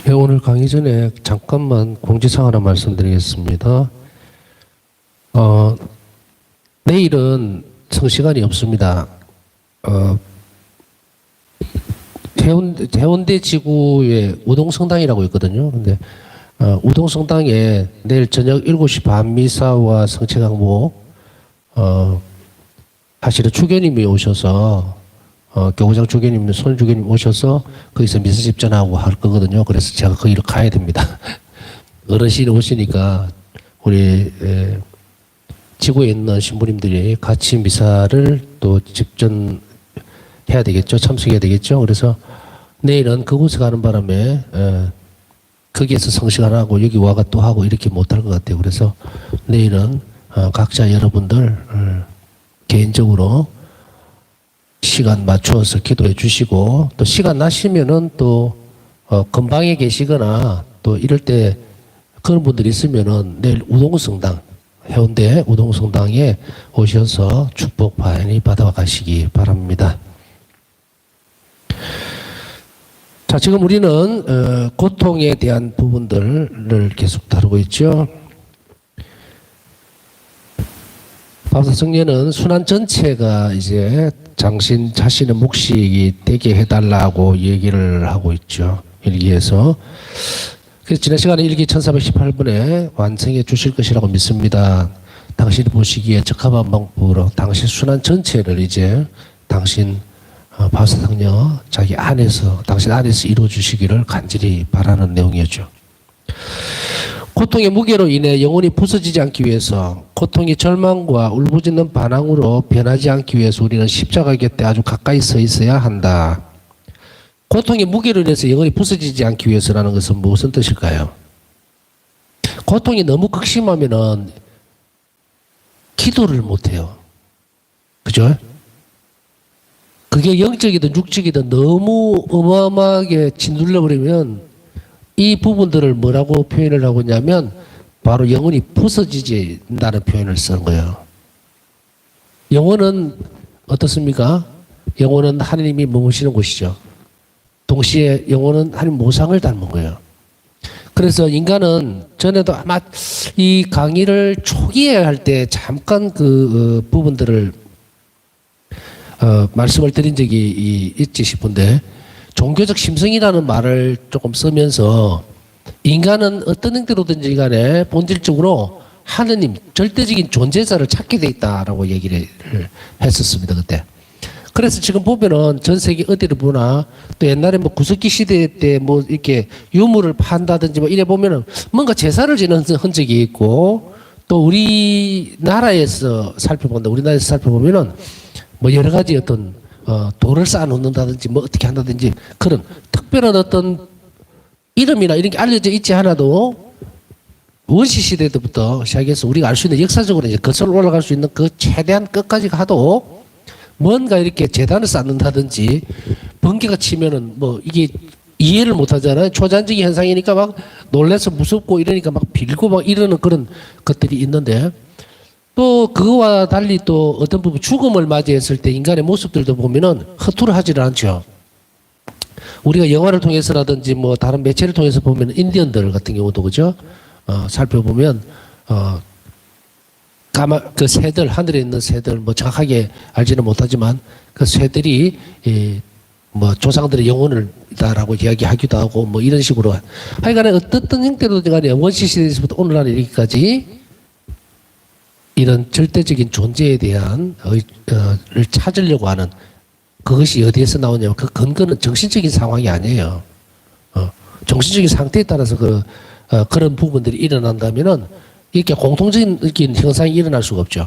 네, 오늘 강의 전에 잠깐만 공지사항 하나 말씀드리겠습니다. 내일은 성시간이 없습니다. 해운대 지구에 우동성당이라고 있거든요. 근데 우동성당에 내일 저녁 7시 반 미사와 성체 강목 사실은 주교님이 오셔서 교구장 주교님, 손 주교님 오셔서 거기서 미사 집전하고 할 거거든요. 그래서 제가 거기로 가야 됩니다. 어르신이 오시니까 우리 지구에 있는 신부님들이 같이 미사를 또 집전해야 되겠죠. 참석해야 되겠죠. 그래서 내일은 그곳에 가는 바람에 거기에서 성시간 하고 여기 와가 또 하고 이렇게 못할 것 같아요. 그래서 내일은 각자 여러분들 개인적으로 시간 맞추어서 기도해 주시고, 또 시간 나시면은 또 근방에 계시거나 또 이럴 때 그런 분들이 있으면은 내일 우동성당, 해운대 우동성당에 오셔서 축복 많이 받아가시기 바랍니다. 자, 지금 우리는 고통에 대한 부분들을 계속 다루고 있죠. 바보사성녀는 순환 전체가 이제 당신 자신의 몫이 되게 해달라고 얘기를 하고 있죠. 일기에서. 그래서 지난 시간에 일기 1418번에 완성해 주실 것이라고 믿습니다. 당신이 보시기에 적합한 방법으로 당신 순환 전체를 이제 당신 바보사성녀 자기 안에서, 당신 안에서 이루어 주시기를 간절히 바라는 내용이었죠. 고통의 무게로 인해 영혼이 부서지지 않기 위해서, 고통이 절망과 울부짖는 반항으로 변하지 않기 위해서 우리는 십자가 곁에 아주 가까이 서 있어야 한다. 고통의 무게로 인해서 영혼이 부서지지 않기 위해서라는 것은 무슨 뜻일까요? 고통이 너무 극심하면은 기도를 못해요. 그죠? 그게 영적이든 육적이든 너무 어마어마하게 짓눌러 버리면 이 부분들을 뭐라고 표현을 하고 있냐면 바로 영혼이 부서지진다는 표현을 쓰는 거예요. 영혼은 어떻습니까? 영혼은 하나님이 머무시는 곳이죠. 동시에 영혼은 하나님 모상을 닮은 거예요. 그래서 인간은 전에도 아마 이 강의를 초기에 할 때 잠깐 그 부분들을 말씀을 드린 적이 있지 싶은데, 종교적 심성이라는 말을 조금 쓰면서 인간은 어떤 형태로든지 간에 본질적으로 하느님, 절대적인 존재자를 찾게 돼 있다라고 얘기를 했었습니다, 그때. 그래서 지금 보면은 전 세계 어디를 보나, 또 옛날에 뭐 구석기 시대 때 뭐 이렇게 유물을 판다든지 뭐 이래 보면은 뭔가 제사를 지는 흔적이 있고, 또 우리나라에서 살펴보면은 뭐 여러 가지 어떤 돌을 쌓아놓는다든지 뭐 어떻게 한다든지 그런 특별한 어떤 이름이나 이런 게 알려져 있지 않아도 원시시대 때부터 시작해서 우리가 알 수 있는 역사적으로 이제 거슬러 올라갈 수 있는 그 최대한 끝까지 가도 뭔가 이렇게 재단을 쌓는다든지 번개가 치면은 뭐 이게 이해를 못 하잖아요. 초자연적인 현상이니까 막 놀라서 무섭고 이러니까 막 빌고 막 이러는 그런 것들이 있는데, 또 그거와 달리 또 어떤 부분 죽음을 맞이했을 때 인간의 모습들도 보면은 허투루 하지를 않죠. 우리가 영화를 통해서라든지 뭐 다른 매체를 통해서 보면 인디언들 같은 경우도 그죠? 살펴보면 그 새들, 하늘에 있는 새들 뭐 정확하게 알지는 못하지만 그 새들이 뭐 조상들의 영혼을다라고 이야기하기도 하고 뭐 이런 식으로 하여간에 어떤 형태로든 간에 원시시대에서부터 오늘날 이렇게까지 이런 절대적인 존재에 대한 를 찾으려고 하는 그것이 어디에서 나오냐면 그 근거는 정신적인 상황이 아니에요. 정신적인 상태에 따라서 그런 부분들이 일어난다면은 이렇게 공통적인 현상이 일어날 수가 없죠.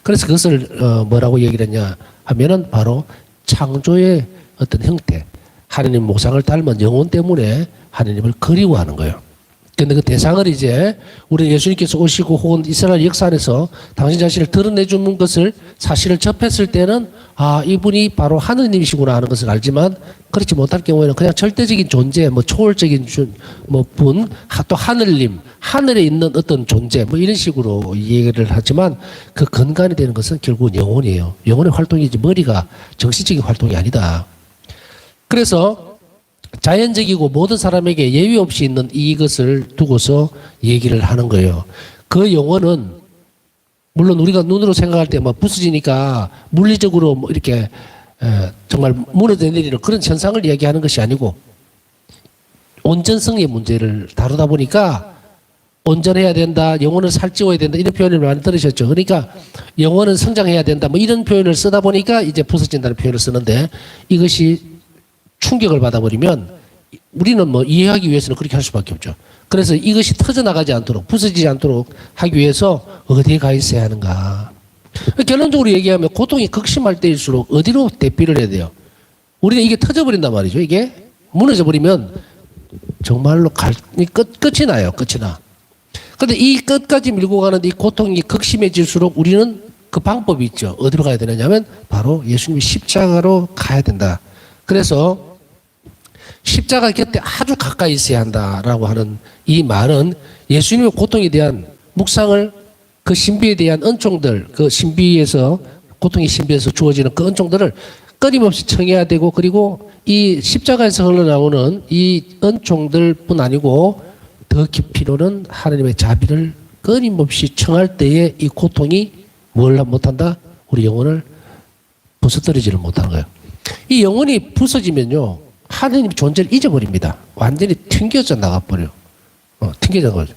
그래서 그것을 뭐라고 얘기를 했냐 하면은 바로 창조의 어떤 형태, 하나님 모상을 닮은 영혼 때문에 하나님을 그리워하는 거예요. 근데 그 대상을 이제 우리 예수님께서 오시고 혹은 이스라엘 역사 안에서 당신 자신을 드러내주는 것을 사실을 접했을 때는 아, 이분이 바로 하느님이시구나 하는 것을 알지만, 그렇지 못할 경우에는 그냥 절대적인 존재, 뭐 초월적인 뭐 분, 또 하늘님, 하늘에 있는 어떤 존재, 뭐 이런 식으로 얘기를 하지만 그 근간이 되는 것은 결국은 영혼이에요. 영혼의 활동이지 머리가 정신적인 활동이 아니다. 그래서 자연적이고 모든 사람에게 예외 없이 있는 이것을 두고서 얘기를 하는 거예요. 그 영혼은 물론 우리가 눈으로 생각할 때 막 부서지니까 물리적으로 뭐 이렇게 정말 무너져 내리는 그런 현상을 이야기하는 것이 아니고 온전성의 문제를 다루다 보니까 온전해야 된다, 영혼을 살찌워야 된다 이런 표현을 많이 들으셨죠. 그러니까 영혼은 성장해야 된다 뭐 이런 표현을 쓰다 보니까 이제 부서진다는 표현을 쓰는데 이것이 충격을 받아버리면 우리는 뭐 이해하기 위해서는 그렇게 할 수밖에 없죠. 그래서 이것이 터져나가지 않도록 부서지지 않도록 하기 위해서 어디에 가 있어야 하는가. 결론적으로 얘기하면 고통이 극심할 때일수록 어디로 대피를 해야 돼요. 우리는 이게 터져버린단 말이죠. 이게 무너져버리면 정말로 끝이 나요. 끝이 나. 근데 이 끝까지 밀고 가는데 이 고통이 극심해질수록 우리는 그 방법이 있죠. 어디로 가야 되느냐면 바로 예수님의 십자가로 가야 된다. 그래서 십자가 곁에 아주 가까이 있어야 한다라고 하는 이 말은 예수님의 고통에 대한 묵상을 그 신비에 대한 은총들, 그 신비에서 고통의 신비에서 주어지는 그 은총들을 끊임없이 청해야 되고 그리고 이 십자가에서 흘러나오는 이 은총들뿐 아니고 더 깊이로는 하나님의 자비를 끊임없이 청할 때에 이 고통이 뭘 못한다? 우리 영혼을 부서뜨리지를 못하는 거예요. 이 영혼이 부서지면요. 하나님 존재를 잊어버립니다. 완전히 튕겨져 나가버려. 튕겨져 나가죠.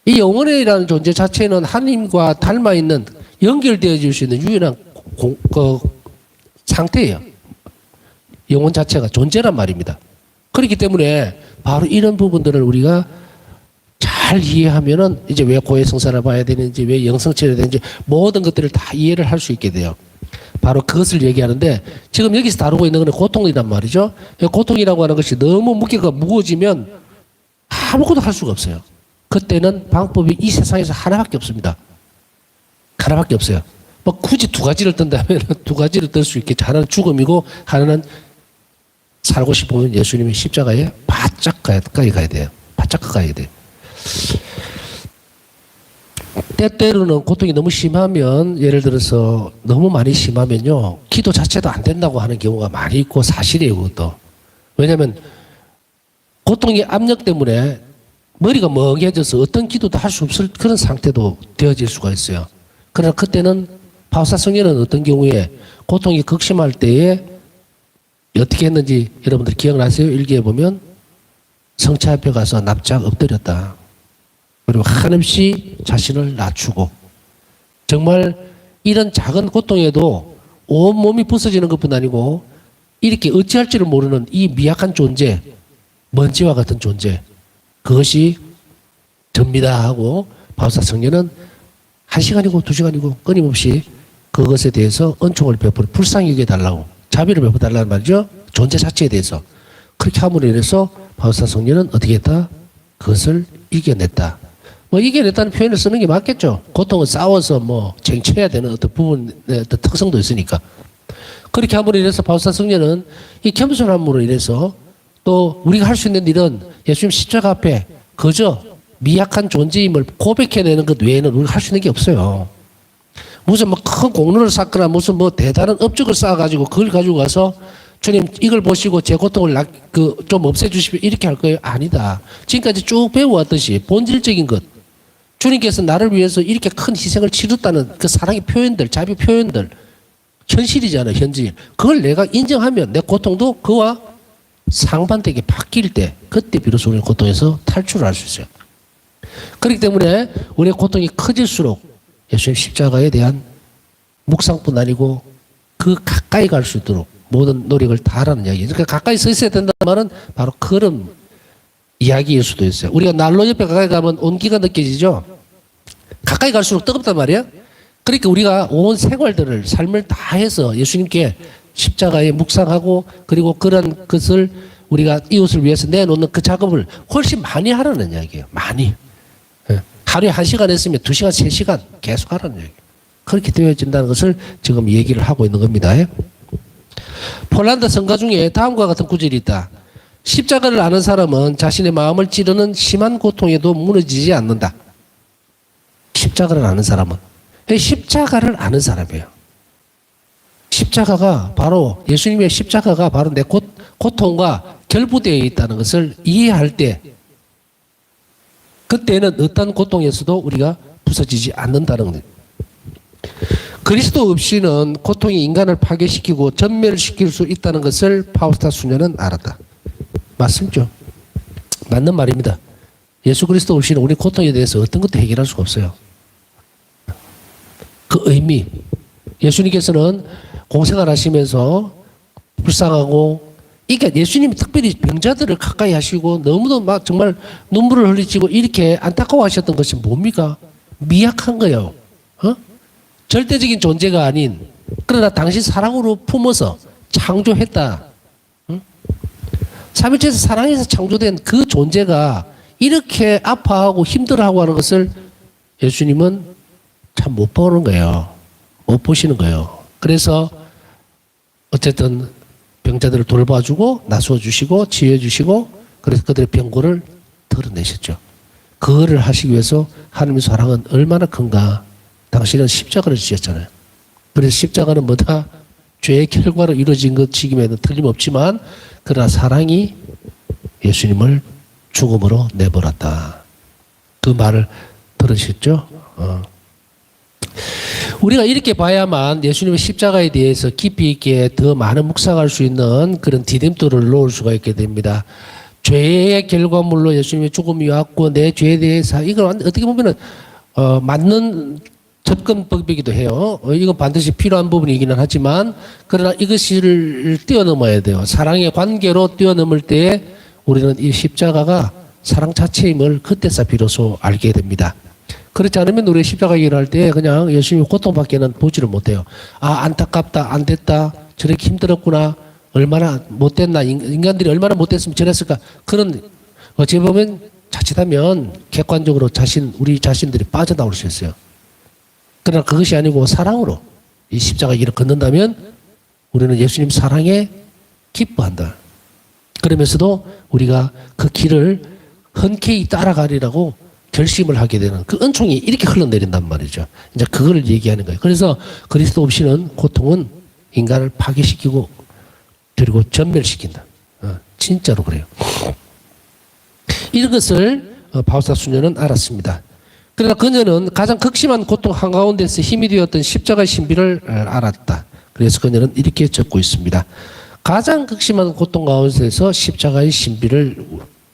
이 영혼이라는 존재 자체는 하나님과 닮아있는 연결되어질 수 있는 유일한 상태예요. 영혼 자체가 존재란 말입니다. 그렇기 때문에 바로 이런 부분들을 우리가 잘 이해하면은 이제 왜 고해성사를 봐야 되는지 왜 영성체를 해야 되는지 모든 것들을 다 이해를 할 수 있게 돼요. 바로 그것을 얘기하는데 지금 여기서 다루고 있는 건 고통이란 말이죠. 고통이라고 하는 것이 너무 무게가 무거워지면 아무것도 할 수가 없어요. 그때는 방법이 이 세상에서 하나밖에 없습니다. 하나밖에 없어요. 뭐 굳이 두 가지를 뜬다면 두 가지를 뜰 수 있겠죠. 하나는 죽음이고 하나는 살고 싶으면 예수님의 십자가에 바짝 가까이 가야 돼요. 바짝 가까이 돼요. 때때로는 고통이 너무 심하면 예를 들어서 너무 많이 심하면요 기도 자체도 안 된다고 하는 경우가 많이 있고 사실이에요. 그것도. 왜냐하면 고통의 압력 때문에 머리가 멍해져서 어떤 기도도 할 수 없을 그런 상태도 되어질 수가 있어요. 그러나 그때는 바오사 성녀는 어떤 경우에 고통이 극심할 때에 어떻게 했는지 여러분들 기억나세요? 일기에 보면 성체 앞에 가서 납작 엎드렸다. 그리고 한없이 자신을 낮추고 정말 이런 작은 고통에도 온몸이 부서지는 것뿐 아니고 이렇게 어찌할 줄을 모르는 이 미약한 존재, 먼지와 같은 존재 그것이 접니다 하고 바오사 성녀는 1시간이고 2시간이고 끊임없이 그것에 대해서 은총을 베풀어 불쌍히 여겨달라고 자비를 베풀어달라는 말이죠. 존재 자체에 대해서. 그렇게 함으로 인해서 바오사 성녀는 어떻게 했다? 그것을 이겨냈다. 뭐 이겨냈다는 표현을 쓰는 게 맞겠죠. 고통은 싸워서 뭐 쟁취해야 되는 어떤 부분의 어떤 특성도 있으니까. 그렇게 함으로 인해서 바오사 성녀는 이 겸손함으로 인해서 또 우리가 할 수 있는 일은 예수님 십자가 앞에 그저 미약한 존재임을 고백해내는 것 외에는 우리가 할 수 있는 게 없어요. 무슨 뭐 큰 공로를 쌓거나 무슨 뭐 대단한 업적을 쌓아가지고 그걸 가지고 가서 주님 이걸 보시고 제 고통을 좀 없애주시면 이렇게 할 거예요? 아니다. 지금까지 쭉 배워왔듯이 본질적인 것. 주님께서 나를 위해서 이렇게 큰 희생을 치렀다는 그 사랑의 표현들, 자비 표현들. 현실이잖아요, 현실. 그걸 내가 인정하면 내 고통도 그와 상반되게 바뀔 때 그때 비로소 우리는 고통에서 탈출을 할 수 있어요. 그렇기 때문에 우리의 고통이 커질수록 예수님 십자가에 대한 묵상뿐 아니고 그 가까이 갈 수 있도록 모든 노력을 다하라는 이야기예요. 그러니까 가까이 서 있어야 된다는 말은 바로 그런 이야기일 수도 있어요. 우리가 난로 옆에 가까이 가면 온기가 느껴지죠? 가까이 갈수록 뜨겁단 말이에요. 그러니까 우리가 온 생활들을 삶을 다 해서 예수님께 십자가에 묵상하고 그리고 그런 것을 우리가 이웃을 위해서 내놓는 그 작업을 훨씬 많이 하라는 이야기예요. 많이. 하루에 1시간 했으면 2시간, 3시간 계속 하라는 이야기예요. 그렇게 되어진다는 것을 지금 얘기를 하고 있는 겁니다. 폴란드 성가 중에 다음과 같은 구절이 있다. 십자가를 아는 사람은 자신의 마음을 찌르는 심한 고통에도 무너지지 않는다. 십자가를 아는 사람은. 십자가를 아는 사람이에요. 십자가가 바로 예수님의 십자가가 바로 내 고통과 결부되어 있다는 것을 이해할 때 그때는 어떤 고통에서도 우리가 부서지지 않는다는 거예요. 그리스도 없이는 고통이 인간을 파괴시키고 전멸시킬 수 있다는 것을 파우스타 수녀는 알았다. 맞습니까? 맞는 말입니다. 예수 그리스도 없이는 우리 고통에 대해서 어떤 것도 해결할 수가 없어요. 그 의미, 예수님께서는 공생활 하시면서 불쌍하고, 그러니까 예수님이 특별히 병자들을 가까이 하시고 너무도 막 정말 눈물을 흘리시고 이렇게 안타까워 하셨던 것이 뭡니까? 미약한 거예요. 절대적인 존재가 아닌, 그러나 당신 사랑으로 품어서 창조했다. 삼위일체에서 사랑에서 창조된 그 존재가 이렇게 아파하고 힘들어하고 하는 것을 예수님은 참 못 보는 거예요. 못 보시는 거예요. 그래서 어쨌든 병자들을 돌봐주고 나서주시고 치유해주시고 그래서 그들의 병고를 털어내셨죠. 그거를 하시기 위해서 하나님의 사랑은 얼마나 큰가. 당신은 십자가를 지셨잖아요. 그래서 십자가는 뭐다? 죄의 결과로 이루어진 것이기에는 틀림없지만 그러나 사랑이 예수님을 죽음으로 내버렸다. 그 말을 들으셨죠? 우리가 이렇게 봐야만 예수님의 십자가에 대해서 깊이 있게 더 많은 묵상할 수 있는 그런 디딤돌을 놓을 수가 있게 됩니다. 죄의 결과물로 예수님의 죽음이 왔고 내 죄에 대해서 이걸 어떻게 보면은 맞는 접근법이기도 해요. 이건 반드시 필요한 부분이기는 하지만 그러나 이것을 뛰어넘어야 돼요. 사랑의 관계로 뛰어넘을 때 우리는 이 십자가가 사랑 자체임을 그때서 비로소 알게 됩니다. 그렇지 않으면 우리 십자가 얘기를 할 때 그냥 예수님의 고통밖에는 보지를 못해요. 아, 안타깝다, 안 됐다, 저렇게 힘들었구나, 얼마나 못됐나, 인간들이 얼마나 못됐으면 저랬을까. 그런, 어찌 보면 자칫하면 객관적으로 우리 자신들이 빠져나올 수 있어요. 그러나 그것이 아니고 사랑으로 이 십자가 길을 걷는다면 우리는 예수님 사랑에 기뻐한다. 그러면서도 우리가 그 길을 흔쾌히 따라가리라고 결심을 하게 되는 그 은총이 이렇게 흘러내린단 말이죠. 이제 그걸 얘기하는 거예요. 그래서 그리스도 없이는 고통은 인간을 파괴시키고 그리고 전멸시킨다. 진짜로 그래요. 이런 것을 바우사 수녀는 알았습니다. 그러나 그녀는 가장 극심한 고통 한가운데서 힘이 되었던 십자가의 신비를 알았다. 그래서 그녀는 이렇게 적고 있습니다. 가장 극심한 고통 가운데서 십자가의 신비를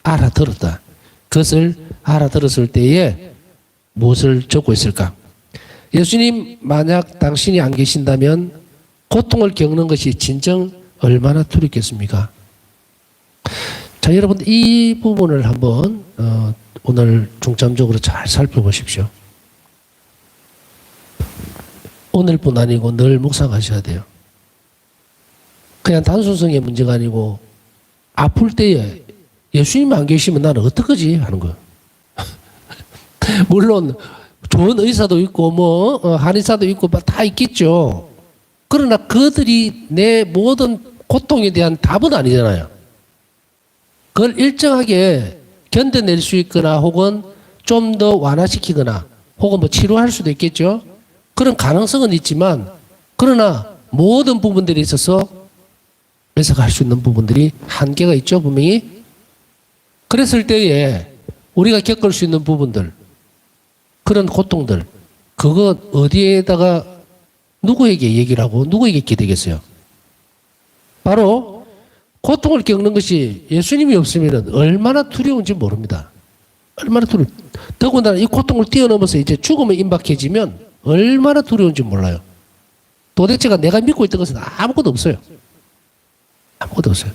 알아들었다. 그것을 알아들었을 때에 무엇을 적고 있을까? 예수님 만약 당신이 안 계신다면 고통을 겪는 것이 진정 얼마나 두렵겠습니까? 자, 여러분 이 부분을 한번 오늘 중점적으로 잘 살펴보십시오. 오늘뿐 아니고 늘 묵상하셔야 돼요. 그냥 단순성의 문제가 아니고 아플 때에 예수님이 안 계시면 나는 어떡하지 하는 거예요. 물론 좋은 의사도 있고 한의사도 있고 다 있겠죠. 그러나 그들이 내 모든 고통에 대한 답은 아니잖아요. 그걸 일정하게 견뎌낼 수 있거나 혹은 좀 더 완화시키거나 혹은 치료할 수도 있겠죠. 그런 가능성은 있지만 그러나 모든 부분들에 있어서 해석할 수 있는 부분들이 한계가 있죠, 분명히. 그랬을 때에 우리가 겪을 수 있는 부분들, 그런 고통들, 그거 어디에다가 누구에게 얘기를 하고 누구에게 기대겠어요? 바로 고통을 겪는 것이 예수님이 없으면 얼마나 두려운지 모릅니다. 얼마나 두려워. 더군다나 이 고통을 뛰어넘어서 이제 죽음에 임박해지면 얼마나 두려운지 몰라요. 도대체가 내가 믿고 있던 것은 아무것도 없어요. 아무것도 없어요.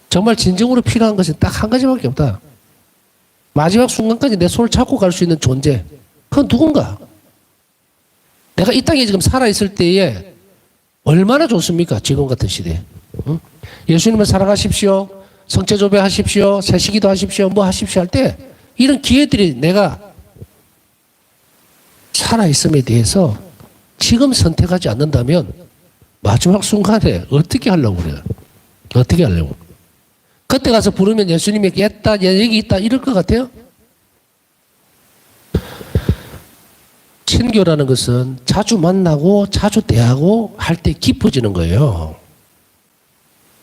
정말 진정으로 필요한 것은 딱 한 가지밖에 없다. 마지막 순간까지 내 손을 잡고 갈 수 있는 존재. 그건 누군가? 내가 이 땅에 지금 살아있을 때에 얼마나 좋습니까? 지금 같은 시대에. 응? 예수님을 사랑하십시오. 성체조배 하십시오. 새시기도 하십시오. 뭐 하십시오 할 때 이런 기회들이 내가 살아있음에 대해서 지금 선택하지 않는다면 마지막 순간에 어떻게 하려고 그래요? 어떻게 하려고? 그때 가서 부르면 예수님이 있다, 여기 있다 이럴 것 같아요? 친교라는 것은 자주 만나고 자주 대하고 할 때 깊어지는 거예요.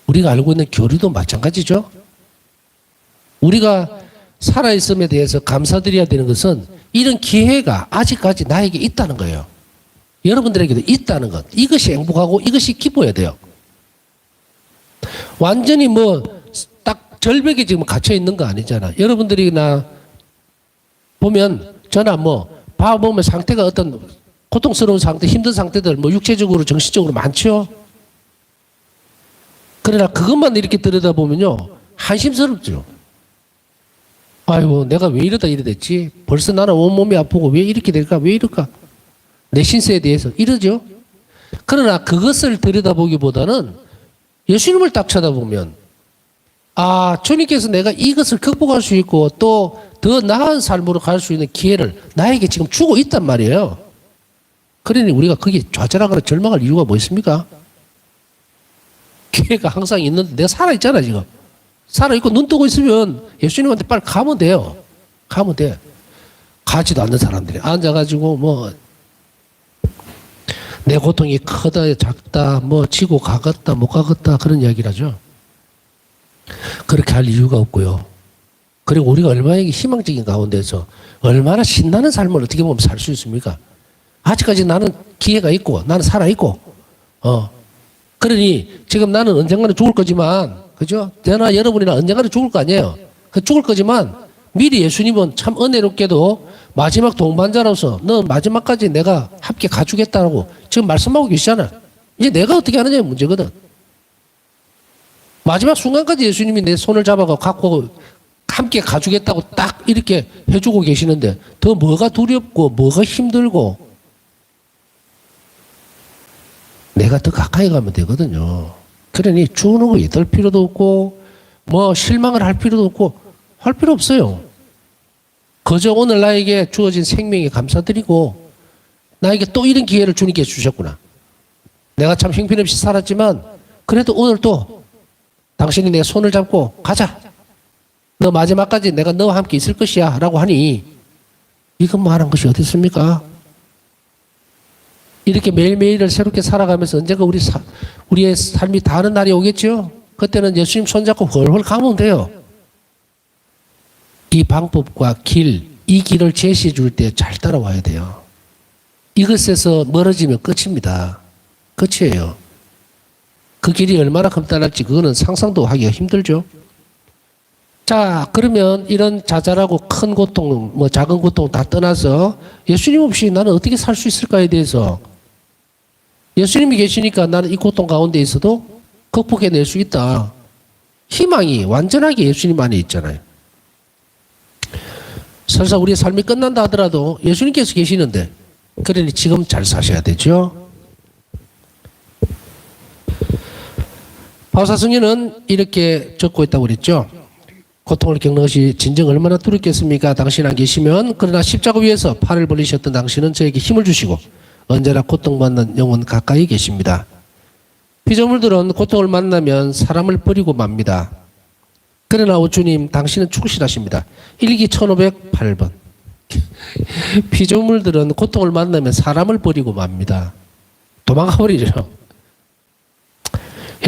우리가 알고 있는 교리도 마찬가지죠. 우리가 살아있음에 대해서 감사드려야 되는 것은 이런 기회가 아직까지 나에게 있다는 거예요. 여러분들에게도 있다는 것. 이것이 행복하고 이것이 기뻐야 돼요. 완전히 딱 절벽에 지금 갇혀 있는 거 아니잖아. 여러분들이나 보면 저나 봐보면 상태가 어떤 고통스러운 상태, 힘든 상태들 육체적으로 정신적으로 많죠. 그러나 그것만 이렇게 들여다보면요 한심스럽죠. 아이고 내가 왜 이러다 이래 됐지? 벌써 나는 온몸이 아프고 왜 이렇게 될까? 왜 이럴까? 내 신세에 대해서 이러죠. 그러나 그것을 들여다보기보다는 예수님을 딱 쳐다보면 주님께서 내가 이것을 극복할 수 있고 또 더 나은 삶으로 갈 수 있는 기회를 나에게 지금 주고 있단 말이에요. 그러니 우리가 거기에 좌절하거나 절망할 이유가 뭐 있습니까? 기회가 항상 있는데 내가 살아있잖아 지금. 살아있고 눈 뜨고 있으면 예수님한테 빨리 가면 돼요. 가면 돼. 가지도 않는 사람들이 앉아가지고 내 고통이 크다 작다 지고 가겠다 못 가겠다 그런 이야기를 하죠. 그렇게 할 이유가 없고요. 그리고 우리가 얼마나 희망적인 가운데서 얼마나 신나는 삶을 어떻게 보면 살 수 있습니까? 아직까지 나는 기회가 있고 나는 살아있고 그러니 지금 나는 언젠가는 죽을 거지만 그죠? 저나 여러분이나 언젠가는 죽을 거 아니에요. 죽을 거지만 미리 예수님은 참 은혜롭게도 마지막 동반자로서 너 마지막까지 내가 함께 가주겠다고 지금 말씀하고 계시잖아. 이제 내가 어떻게 하느냐의 문제거든. 마지막 순간까지 예수님이 내 손을 갖고 함께 가주겠다고 딱 이렇게 해주고 계시는데 더 뭐가 두렵고 뭐가 힘들고 내가 더 가까이 가면 되거든요. 그러니 주는 거 있을 필요도 없고 실망을 할 필요도 없고 할 필요 없어요. 그저 오늘 나에게 주어진 생명에 감사드리고 나에게 또 이런 기회를 주님께 주셨구나. 내가 참 형편없이 살았지만 그래도 오늘 또 당신이 내 손을 잡고 가자. 너 마지막까지 내가 너와 함께 있을 것이야 라고 하니 이것 말한 것이 어디 있습니까? 이렇게 매일매일을 새롭게 살아가면서 언젠가 우리의 삶이 다른 날이 오겠죠? 그때는 예수님 손잡고 헐헐 가면 돼요. 이 방법과 이 길을 제시해 줄 때 잘 따라와야 돼요. 이것에서 멀어지면 끝입니다. 끝이에요. 그 길이 얼마나 험난할지 그거는 상상도 하기가 힘들죠. 자, 그러면 이런 자잘하고 큰 고통, 작은 고통 다 떠나서 예수님 없이 나는 어떻게 살 수 있을까에 대해서 예수님이 계시니까 나는 이 고통 가운데 있어도 극복해낼 수 있다. 희망이 완전하게 예수님 안에 있잖아요. 설사 우리의 삶이 끝난다 하더라도 예수님께서 계시는데 그러니 지금 잘 사셔야 되죠. 바울사성에는 이렇게 적고 있다고 그랬죠. 고통을 겪는 것이 진정 얼마나 두렵겠습니까? 당신 안 계시면. 그러나 십자가 위에서 팔을 벌리셨던 당신은 저에게 힘을 주시고 언제나 고통받는 영혼 가까이 계십니다. 피조물들은 고통을 만나면 사람을 버리고 맙니다. 그러나 오 주님 당신은 충실하십니다. 일기 1508번 피조물들은 고통을 만나면 사람을 버리고 맙니다. 도망가 버리죠.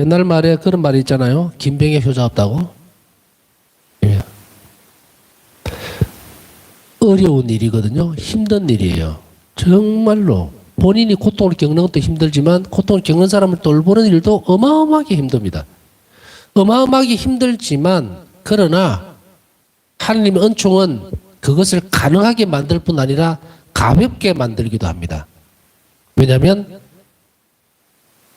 옛날 말에 그런 말이 있잖아요. 김병에 효자 없다고. 어려운 일이거든요. 힘든 일이에요. 정말로 본인이 고통을 겪는 것도 힘들지만 고통을 겪는 사람을 돌보는 일도 어마어마하게 힘듭니다. 어마어마하게 힘들지만 그러나 하나님의 은총은 그것을 가능하게 만들 뿐 아니라 가볍게 만들기도 합니다. 왜냐하면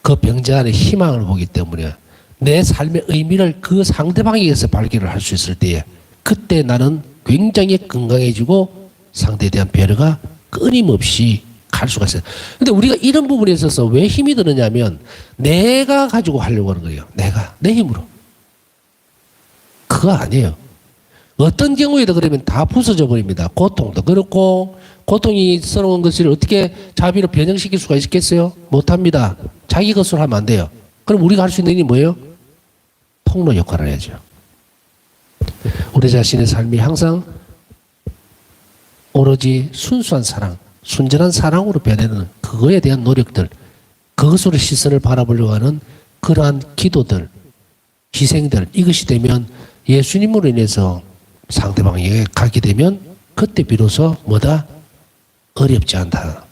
그 병자 안에 희망을 보기 때문에 내 삶의 의미를 그 상대방에게서 발견을 할 수 있을 때에 그때 나는 굉장히 건강해지고 상대에 대한 배려가 끊임없이 갈 수가 있어요. 근데 우리가 이런 부분에 있어서 왜 힘이 드느냐면 내가 가지고 하려고 하는 거예요. 내 힘으로. 그거 아니에요. 어떤 경우에도 그러면 다 부서져 버립니다. 고통도 그렇고 고통이 서러운 것을 어떻게 자비로 변형시킬 수가 있겠어요? 못합니다. 자기 것으로 하면 안 돼요. 그럼 우리가 할 수 있는 일이 뭐예요? 통로 역할을 해야죠. 우리 자신의 삶이 항상 오로지 순수한 사랑, 순전한 사랑으로 변하는 그거에 대한 노력들, 그것으로 시선을 바라보려고 하는 그러한 기도들, 희생들, 이것이 되면 예수님으로 인해서 상대방에게 가게 되면 그때 비로소 뭐다? 어렵지 않다.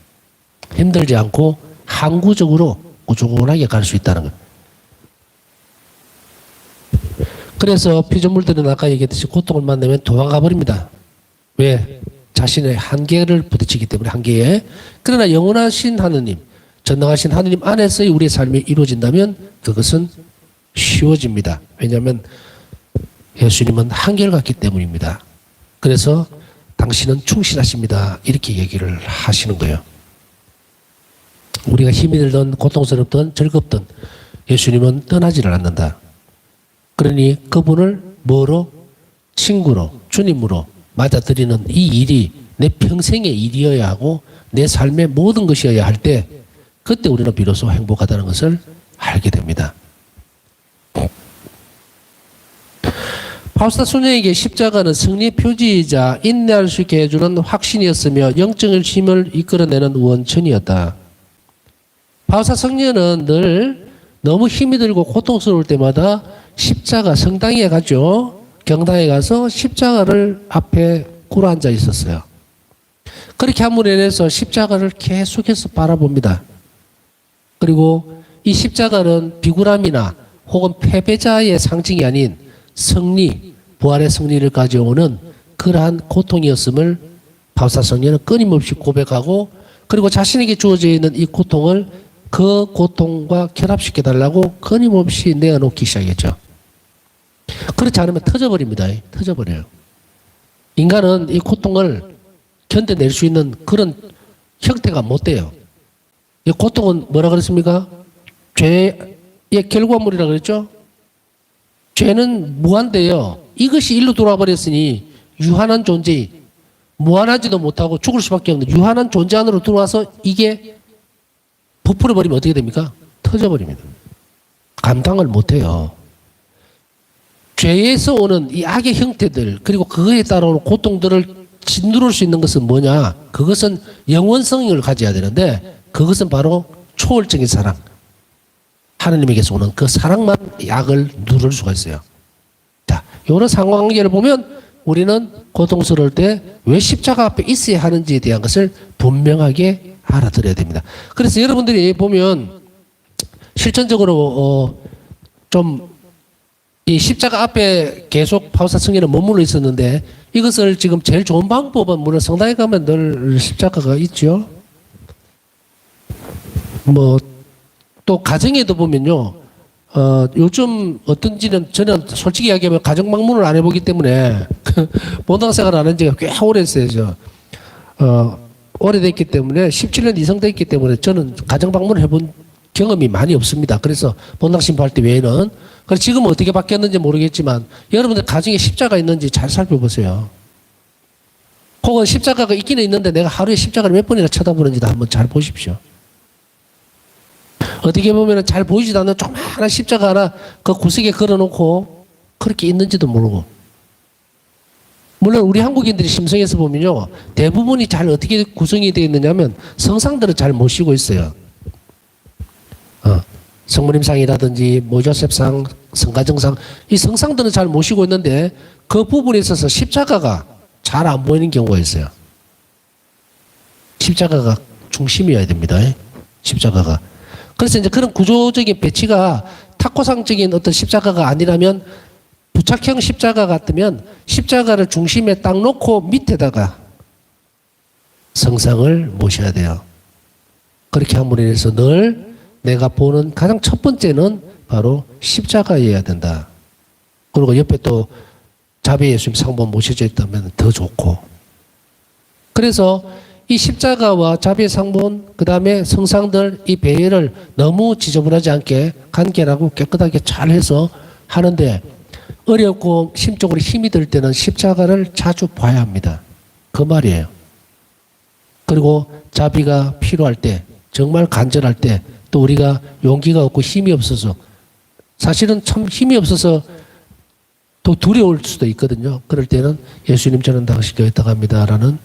힘들지 않고 항구적으로 꾸준하게 갈 수 있다는 것. 그래서 피조물들은 아까 얘기했듯이 고통을 만나면 도망가 버립니다. 왜? 자신의 한계를 부딪히기 때문에 한계에. 그러나 영원하신 하느님, 전능하신 하느님 안에서의 우리의 삶이 이루어진다면 그것은 쉬워집니다. 왜냐하면 예수님은 한계를 갖기 때문입니다. 그래서 당신은 충실하십니다. 이렇게 얘기를 하시는 거예요. 우리가 힘이 들든 고통스럽든 즐겁든 예수님은 떠나지를 않는다. 그러니 그분을 뭐로? 친구로, 주님으로 맞아들이는 이 일이 내 평생의 일이어야 하고 내 삶의 모든 것이어야 할 때 그때 우리는 비로소 행복하다는 것을 알게 됩니다. 바울사 소녀에게 십자가는 승리의 표지이자 인내할 수 있게 해주는 확신이었으며 영적인 힘을 이끌어내는 원천이었다. 바울사 성녀는 늘 너무 힘이 들고 고통스러울 때마다 십자가 성당에 가죠. 경당에 가서 십자가를 앞에 꿇어 앉아 있었어요. 그렇게 함으로 인해서 십자가를 계속해서 바라봅니다. 그리고 이 십자가는 비굴함이나 혹은 패배자의 상징이 아닌 승리, 부활의 승리를 가져오는 그러한 고통이었음을 바울사 성녀는 끊임없이 고백하고 그리고 자신에게 주어져 있는 이 고통을 그 고통과 결합시켜 달라고 끊임없이 내어놓기 시작했죠. 그렇지 않으면 터져버립니다. 터져버려요. 인간은 이 고통을 견뎌낼 수 있는 그런 형태가 못 돼요. 이 고통은 뭐라 그랬습니까? 죄의 결과물이라 그랬죠? 죄는 무한대요. 이것이 일로 돌아와 버렸으니 유한한 존재, 무한하지도 못하고 죽을 수밖에 없는 유한한 존재 안으로 들어와서 이게 부풀어 버리면 어떻게 됩니까? 터져버립니다. 감당을 못해요. 죄에서 오는 이 악의 형태들 그리고 그거에 따라오는 고통들을 짓누를 수 있는 것은 뭐냐? 그것은 영원성을 가져야 되는데 그것은 바로 초월적인 사랑. 하느님에게서 오는 그 사랑만 약을 누를 수가 있어요. 자, 이런 상관관계를 보면 우리는 고통스러울 때 왜 십자가 앞에 있어야 하는지에 대한 것을 분명하게 알아들어야 됩니다. 그래서 여러분들이 보면 실천적으로 좀 이 십자가 앞에 계속 바울사 성녀는 머물러 있었는데 이것을 지금 제일 좋은 방법은 물론 성당에 가면 늘 십자가가 있죠. 뭐 또 가정에도 보면요. 요즘 어떤지는 저는 솔직히 이야기하면 가정 방문을 안 해보기 때문에 본당생활 안 한 지가 꽤 오래됐어요. 오래됐기 때문에 17년 이상 됐기 때문에 저는 가정 방문을 해본 경험이 많이 없습니다. 그래서 본당 신부할 때 외에는 그래서 지금 어떻게 바뀌었는지 모르겠지만 여러분들 가정에 십자가 있는지 잘 살펴보세요. 혹은 십자가가 있기는 있는데 내가 하루에 십자가를 몇 번이나 쳐다보는지도 한번 잘 보십시오. 어떻게 보면 잘 보이지도 않는 조그마한 십자가 하나 그 구석에 걸어놓고 그렇게 있는지도 모르고. 물론 우리 한국인들이 심성에서 보면요. 대부분이 잘 어떻게 구성이 되어 있느냐면 성상들은 잘 모시고 있어요. 성모님상이라든지 모조셉상, 성가정상 이 성상들은 잘 모시고 있는데 그 부분에 있어서 십자가가 잘 안 보이는 경우가 있어요. 십자가가 중심이어야 됩니다. 십자가가. 그래서 이제 그런 구조적인 배치가 타코상적인 어떤 십자가가 아니라면 부착형 십자가 같으면 십자가를 중심에 딱 놓고 밑에다가 성상을 모셔야 돼요. 그렇게 함으로 인해서 늘 내가 보는 가장 첫 번째는 바로 십자가여야 된다. 그리고 옆에 또 자비 예수님 상본 모셔져 있다면 더 좋고. 그래서 이 십자가와 자비의 상본, 그 다음에 성상들, 이 배열을 너무 지저분하지 않게 간결하고 깨끗하게 잘 해서 하는데 어렵고 심적으로 힘이 들 때는 십자가를 자주 봐야 합니다. 그 말이에요. 그리고 자비가 필요할 때, 정말 간절할 때, 또 우리가 용기가 없고 힘이 없어서 사실은 참 힘이 없어서 또 두려울 수도 있거든요. 그럴 때는 예수님 저는 당신 교회 있다고 합니다라는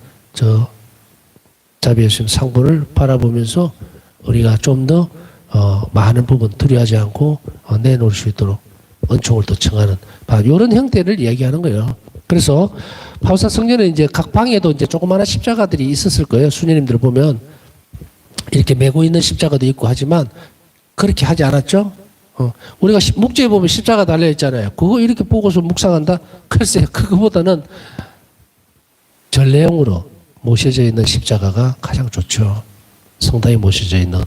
자비 예수님 상부를 바라보면서 우리가 좀 더 많은 부분 두려워하지 않고 내놓을 수 있도록 은총을 또 청하는 이런 형태를 이야기하는 거예요. 그래서 파우사 성전에 이제 각 방에도 이제 조그마한 십자가들이 있었을 거예요. 수녀님들 보면 이렇게 메고 있는 십자가도 있고 하지만 그렇게 하지 않았죠? 우리가 묵지에 보면 십자가 달려 있잖아요. 그거 이렇게 보고서 묵상한다? 글쎄, 그거보다는 전례형으로 모셔져 있는 십자가가 가장 좋죠. 성당에 모셔져 있는.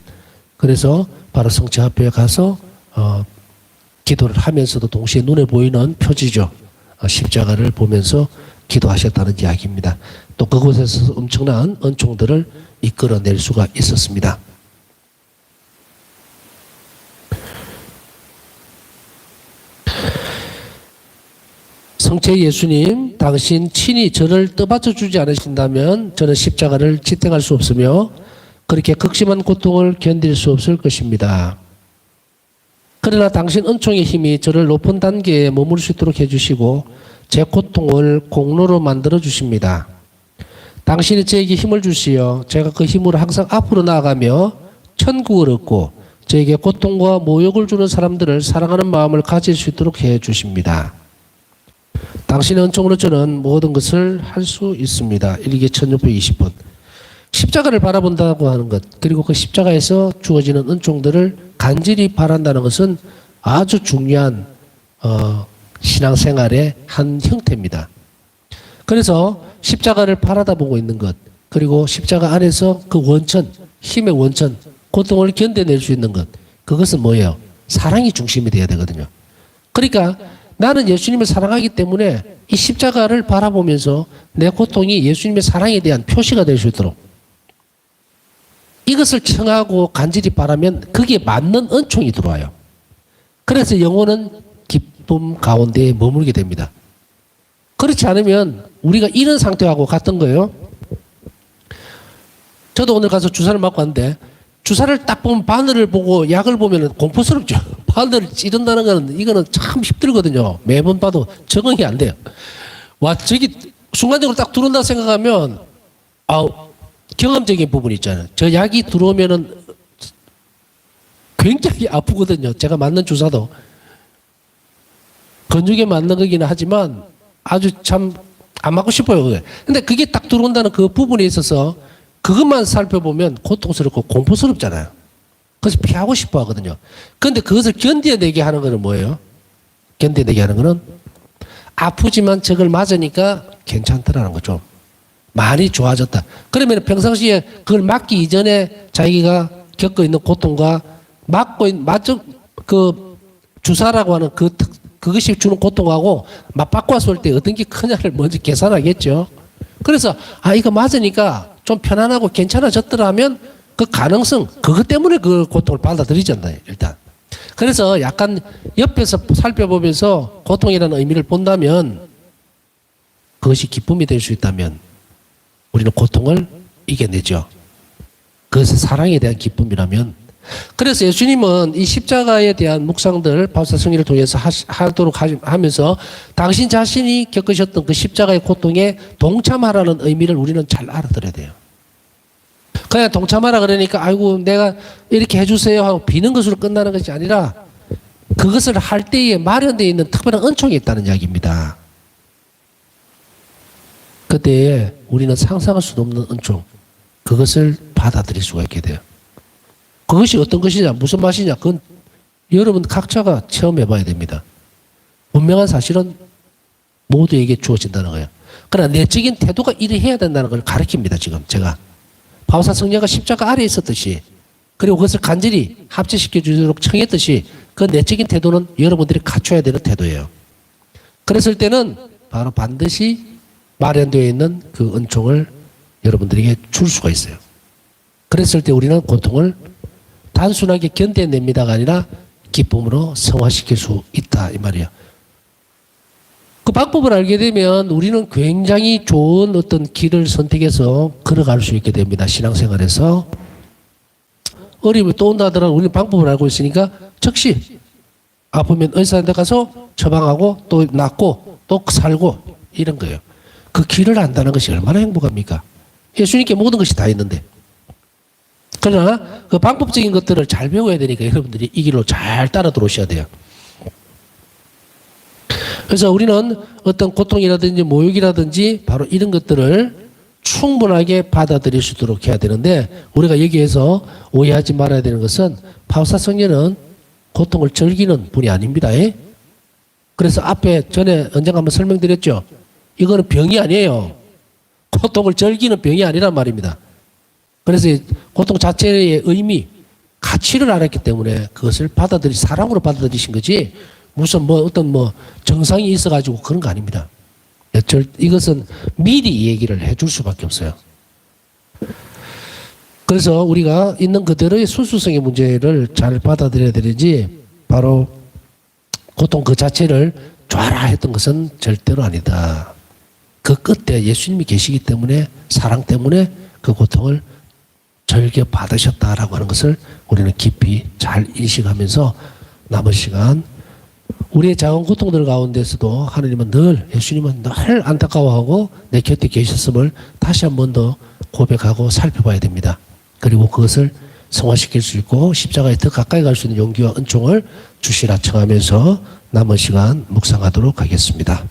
그래서 바로 성체 앞에 가서 기도를 하면서도 동시에 눈에 보이는 표지죠. 십자가를 보면서 기도하셨다는 이야기입니다. 또 그곳에서 엄청난 은총들을 이끌어낼 수가 있었습니다. 성체 예수님, 당신 친히 저를 떠받쳐 주지 않으신다면 저는 십자가를 지탱할 수 없으며 그렇게 극심한 고통을 견딜 수 없을 것입니다. 그러나 당신 은총의 힘이 저를 높은 단계에 머물 수 있도록 해주시고 제 고통을 공로로 만들어 주십니다. 당신이 저에게 힘을 주시어 제가 그 힘으로 항상 앞으로 나아가며 천국을 얻고 저에게 고통과 모욕을 주는 사람들을 사랑하는 마음을 가질 수 있도록 해 주십니다. 당신의 은총으로 저는 모든 것을 할 수 있습니다. 일기 1620번. 십자가를 바라본다고 하는 것, 그리고 그 십자가에서 주어지는 은총들을 간절히 바란다는 것은 아주 중요한 신앙생활의 한 형태입니다. 그래서 십자가를 바라다보고 있는 것, 그리고 십자가 안에서 그 원천, 힘의 원천, 고통을 견뎌낼 수 있는 것, 그것은 뭐예요? 사랑이 중심이 되어야 되거든요. 그러니까 나는 예수님을 사랑하기 때문에 이 십자가를 바라보면서 내 고통이 예수님의 사랑에 대한 표시가 될 수 있도록 이것을 청하고 간절히 바라면 거기에 맞는 은총이 들어와요. 그래서 영혼은 기쁨 가운데 머물게 됩니다. 그렇지 않으면 우리가 이런 상태하고 같은 거예요. 저도 오늘 가서 주사를 맞고 왔는데 주사를 딱 보면 바늘을 보고 약을 보면 공포스럽죠. 바늘을 찌른다는 거는 이거는 참 힘들거든요. 매번 봐도 적응이 안 돼요. 와, 저기 순간적으로 딱 들어온다 생각하면 경험적인 부분이 있잖아요. 저 약이 들어오면은 굉장히 아프거든요. 제가 맞는 주사도 근육에 맞는 거기는 하지만 아주 참 안 맞고 싶어요. 그게. 근데 그게 딱 들어온다는 그 부분에 있어서 그것만 살펴보면 고통스럽고 공포스럽잖아요. 그래서 피하고 싶어 하거든요. 그런데 그것을 견뎌내게 하는 거는 뭐예요? 견뎌내게 하는 거는 아프지만 저걸 맞으니까 괜찮더라는 거죠. 많이 좋아졌다. 그러면 평상시에 그걸 맞기 이전에 자기가 겪고 있는 고통과 맞은 그 주사라고 하는 그것이 주는 고통하고 맞받고 왔을 때 어떤 게 크냐를 먼저 계산하겠죠. 그래서 이거 맞으니까 좀 편안하고 괜찮아졌더라면 그 가능성, 그것 때문에 그 고통을 받아들이잖아요, 일단. 그래서 약간 옆에서 살펴보면서 고통이라는 의미를 본다면 그것이 기쁨이 될 수 있다면 우리는 고통을 이겨내죠. 그것은 사랑에 대한 기쁨이라면. 그래서 예수님은 이 십자가에 대한 묵상들 바우사 승리를 통해서 하도록 하면서 당신 자신이 겪으셨던 그 십자가의 고통에 동참하라는 의미를 우리는 잘 알아들어야 돼요. 그냥 동참하라 그러니까 아이고 내가 이렇게 해주세요 하고 비는 것으로 끝나는 것이 아니라 그것을 할 때에 마련되어 있는 특별한 은총이 있다는 이야기입니다. 그때에 우리는 상상할 수 없는 은총, 그것을 받아들일 수가 있게 돼요. 그것이 어떤 것이냐, 무슨 맛이냐, 그건 여러분 각자가 체험해 봐야 됩니다. 분명한 사실은 모두에게 주어진다는 거예요. 그러나 내적인 태도가 이래야 된다는 걸 가르칩니다, 지금 제가. 바우사 성녀가 십자가 아래에 있었듯이, 그리고 그것을 간절히 합체시켜 주도록 청했듯이 그 내적인 태도는 여러분들이 갖춰야 되는 태도예요. 그랬을 때는 바로 반드시 마련되어 있는 그 은총을 여러분들에게 줄 수가 있어요. 그랬을 때 우리는 고통을 단순하게 견뎌냅니다가 아니라 기쁨으로 성화시킬 수 있다 이 말이에요. 그 방법을 알게 되면 우리는 굉장히 좋은 어떤 길을 선택해서 걸어갈 수 있게 됩니다. 신앙생활에서. 어려움이 또 온다 하더라도 우리는 방법을 알고 있으니까 즉시 아프면 의사한테 가서 처방하고 또 낫고 또 살고 이런 거예요. 그 길을 안다는 것이 얼마나 행복합니까? 예수님께 모든 것이 다 있는데. 그러나 그 방법적인 것들을 잘 배워야 되니까 여러분들이 이 길로 잘 따라 들어오셔야 돼요. 그래서 우리는 어떤 고통이라든지 모욕이라든지 바로 이런 것들을 충분하게 받아들일 수 있도록 해야 되는데, 우리가 여기에서 오해하지 말아야 되는 것은 파우사 성녀는 고통을 즐기는 분이 아닙니다. 그래서 앞에 전에 언젠가 한번 설명드렸죠. 이거는 병이 아니에요. 고통을 즐기는 병이 아니란 말입니다. 그래서 고통 자체의 의미, 가치를 알았기 때문에 그것을 사랑으로 받아들이신 거지, 무슨 어떤 정상이 있어가지고 그런 거 아닙니다. 이것은 미리 이 얘기를 해줄 수밖에 없어요. 그래서 우리가 있는 그대로의 순수성의 문제를 잘 받아들여야 되는지, 바로 고통 그 자체를 좋아라 했던 것은 절대로 아니다. 그 끝에 예수님이 계시기 때문에, 사랑 때문에 그 고통을 즐겨 받으셨다라고 하는 것을 우리는 깊이 잘 인식하면서 남은 시간 우리의 작은 고통들 가운데서도 하나님은 늘, 예수님은 늘 안타까워하고 내 곁에 계셨음을 다시 한 번 더 고백하고 살펴봐야 됩니다. 그리고 그것을 성화시킬 수 있고 십자가에 더 가까이 갈 수 있는 용기와 은총을 주시라 청하면서 남은 시간 묵상하도록 하겠습니다.